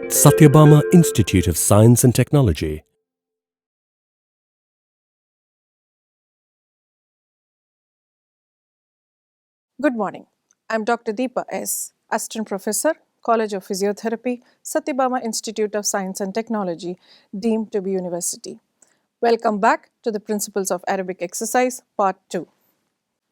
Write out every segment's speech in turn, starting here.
Sathyabama Institute of Science and Technology. Good morning. I'm Dr. Deepa S., Assistant Professor, College of Physiotherapy, Sathyabama Institute of Science and Technology, deemed to be university. Welcome back to the Principles of Aerobic Exercise, Part 2.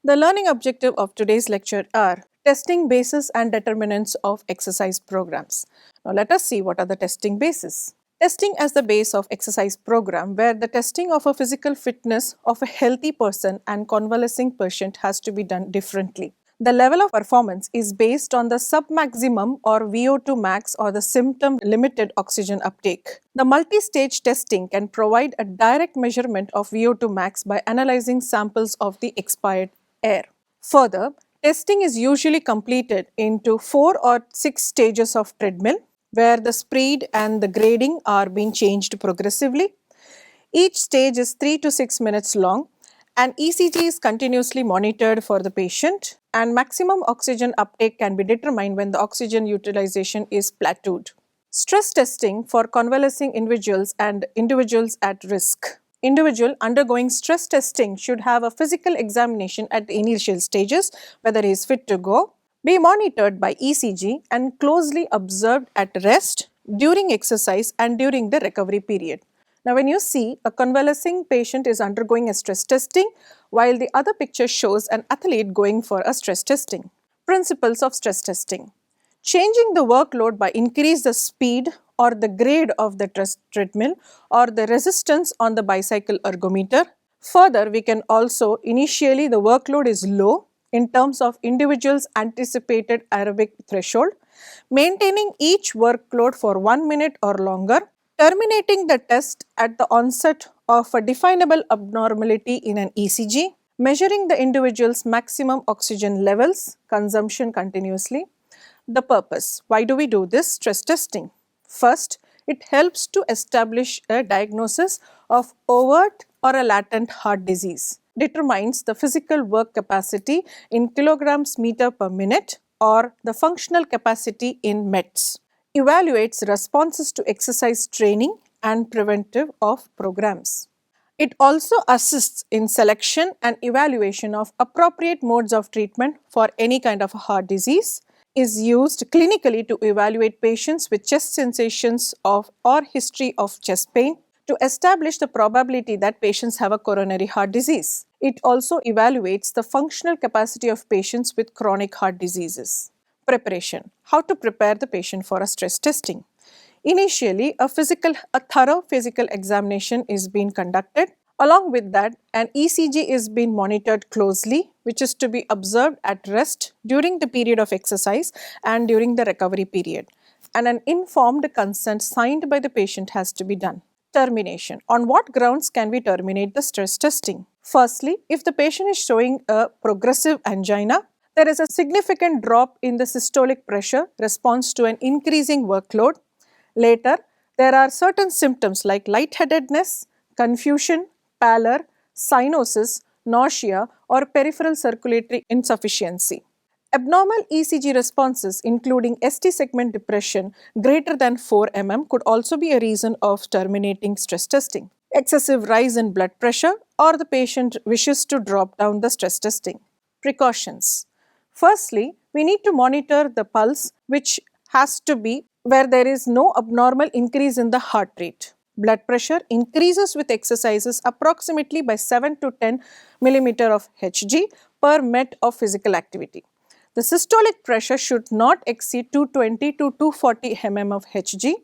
The learning objective of today's lecture are testing bases and determinants of exercise programs. Now let us see what are the testing bases. Testing as the base of exercise program, where the testing of a physical fitness of a healthy person and convalescing patient has to be done differently. The level of performance is based on the submaximum or VO2 max or the symptom limited oxygen uptake. The multi-stage testing can provide a direct measurement of VO2 max by analyzing samples of the expired air. Further, testing is usually completed into 4 or 6 stages of treadmill, where the speed and the grading are being changed progressively. Each stage is 3 to 6 minutes long, and ECG is continuously monitored for the patient, and maximum oxygen uptake can be determined when the oxygen utilization is plateaued. Stress testing for convalescing individuals and individuals at risk. Individual undergoing stress testing should have a physical examination at the initial stages, whether he is fit to go, be monitored by ECG and closely observed at rest, during exercise and during the recovery period. Now when you see a convalescing patient is undergoing a stress testing, while the other picture shows an athlete going for a stress testing. Principles of stress testing. Changing the workload by increase the speed or the grade of the treadmill or the resistance on the bicycle ergometer. Further, we can also initially the workload is low in terms of individual's anticipated aerobic threshold, maintaining each workload for 1 minute or longer, terminating the test at the onset of a definable abnormality in an ECG, measuring the individual's maximum oxygen levels, consumption continuously. The purpose. Why do we do this stress testing? First, it helps to establish a diagnosis of overt or a latent heart disease, determines the physical work capacity in kilograms meter per minute or the functional capacity in METs, evaluates responses to exercise training and preventive of programs. It also assists in selection and evaluation of appropriate modes of treatment for any kind of heart disease, is used clinically to evaluate patients with chest sensations of or history of chest pain to establish the probability that patients have a coronary heart disease. It also evaluates the functional capacity of patients with chronic heart diseases. Preparation. How to prepare the patient for a stress testing. Initially, a thorough physical examination is being conducted. Along with that, an ECG is being monitored closely, which is to be observed at rest during the period of exercise and during the recovery period. And an informed consent signed by the patient has to be done. Termination. On what grounds can we terminate the stress testing? Firstly, if the patient is showing a progressive angina, there is a significant drop in the systolic pressure response to an increasing workload. Later, there are certain symptoms like lightheadedness, confusion, pallor, cyanosis, nausea, or peripheral circulatory insufficiency. Abnormal ECG responses, including ST segment depression greater than 4 mm, could also be a reason of terminating stress testing. Excessive rise in blood pressure, or the patient wishes to drop down the stress testing. Precautions. Firstly, we need to monitor the pulse, which has to be where there is no abnormal increase in the heart rate. Blood pressure increases with exercises approximately by 7 to 10 mm of Hg per met of physical activity. The systolic pressure should not exceed 220 to 240 mm of Hg.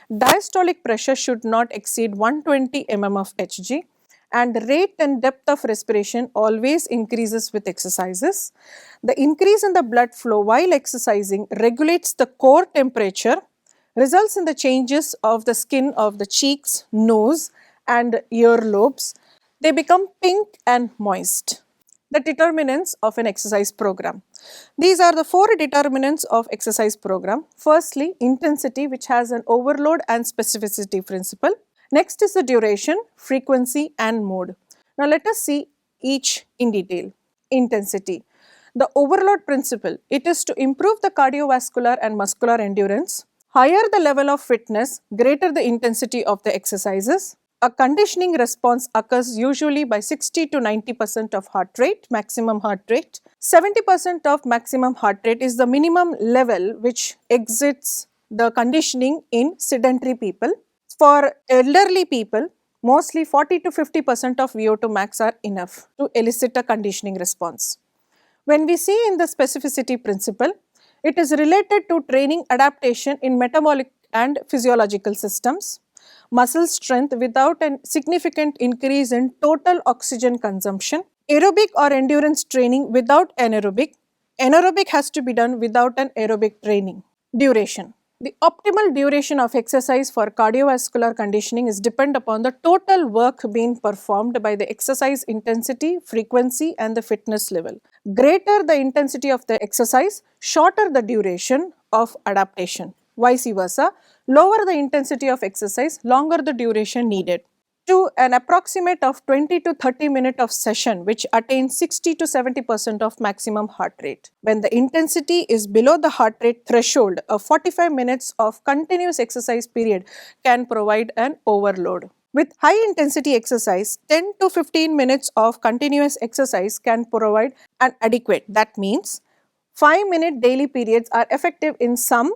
Diastolic pressure should not exceed 120 mm of Hg. And rate and depth of respiration always increases with exercises. The increase in the blood flow while exercising regulates the core temperature, results in the changes of the skin of the cheeks, nose and ear lobes. They become pink and moist. The determinants of an exercise program. These are the 4 determinants of exercise program. Firstly, intensity, which has an overload and specificity principle. Next is the duration, frequency and mode. Now let us see each in detail. Intensity. The overload principle, it is to improve the cardiovascular and muscular endurance, Higher the level of fitness, greater the intensity of the exercises. A conditioning response occurs usually by 60 to 90% of heart rate, maximum heart rate. 70% of maximum heart rate is the minimum level which exits the conditioning in sedentary people. For elderly people, mostly 40 to 50% of VO2 max are enough to elicit a conditioning response. When we see in the specificity principle, it is related to training adaptation in metabolic and physiological systems, muscle strength without a significant increase in total oxygen consumption, aerobic or endurance training without anaerobic. Anaerobic has to be done without an aerobic training. Duration. The optimal duration of exercise for cardiovascular conditioning is depend upon the total work being performed by the exercise intensity, frequency and the fitness level. Greater the intensity of the exercise, shorter the duration of adaptation. Vice versa, lower the intensity of exercise, longer the duration needed. To an approximate of 20 to 30 minutes of session which attains 60 to 70% of maximum heart rate. When the intensity is below the heart rate threshold, a 45 minutes of continuous exercise period can provide an overload. With high intensity exercise, 10 to 15 minutes of continuous exercise can provide an adequate. That means 5-minute daily periods are effective in some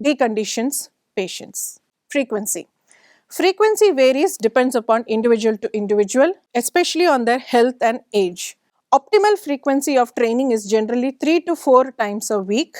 deconditioned patients. Frequency. Frequency varies depends upon individual to individual, especially on their health and age. Optimal frequency of training is generally 3 to 4 times a week.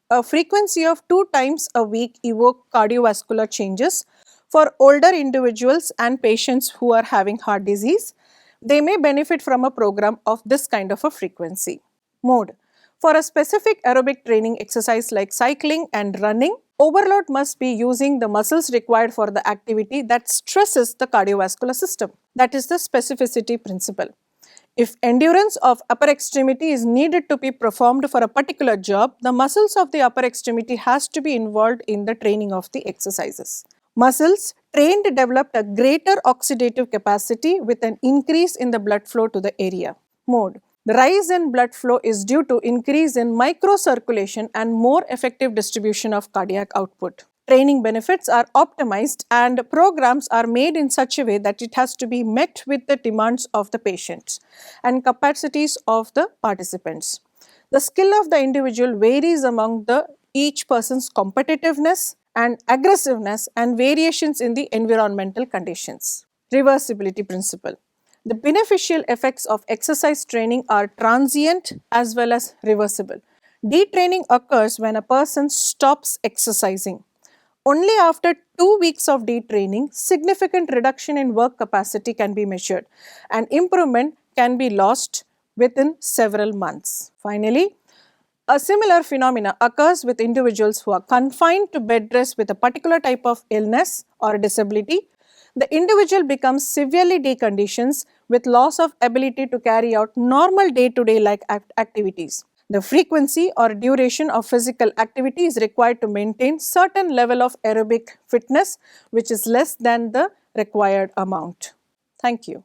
A frequency of 2 times a week evoke cardiovascular changes. For older individuals and patients who are having heart disease, they may benefit from a program of this kind of a frequency. Mode. For a specific aerobic training exercise like cycling and running, overload must be using the muscles required for the activity that stresses the cardiovascular system. That is the specificity principle. If endurance of upper extremity is needed to be performed for a particular job, the muscles of the upper extremity has to be involved in the training of the exercises. Muscles trained developed a greater oxidative capacity with an increase in the blood flow to the area. Mode. The rise in blood flow is due to increase in microcirculation and more effective distribution of cardiac output. Training benefits are optimized and programs are made in such a way that it has to be met with the demands of the patients and capacities of the participants. The skill of the individual varies among each person's competitiveness and aggressiveness and variations in the environmental conditions. Reversibility principle. The beneficial effects of exercise training are transient as well as reversible. Detraining occurs when a person stops exercising. Only after 2 weeks of detraining, significant reduction in work capacity can be measured and improvement can be lost within several months. Finally, a similar phenomena occurs with individuals who are confined to bed rest with a particular type of illness or disability. The individual becomes severely deconditioned with loss of ability to carry out normal day-to-day like activities. The frequency or duration of physical activity is required to maintain certain level of aerobic fitness which is less than the required amount. Thank you.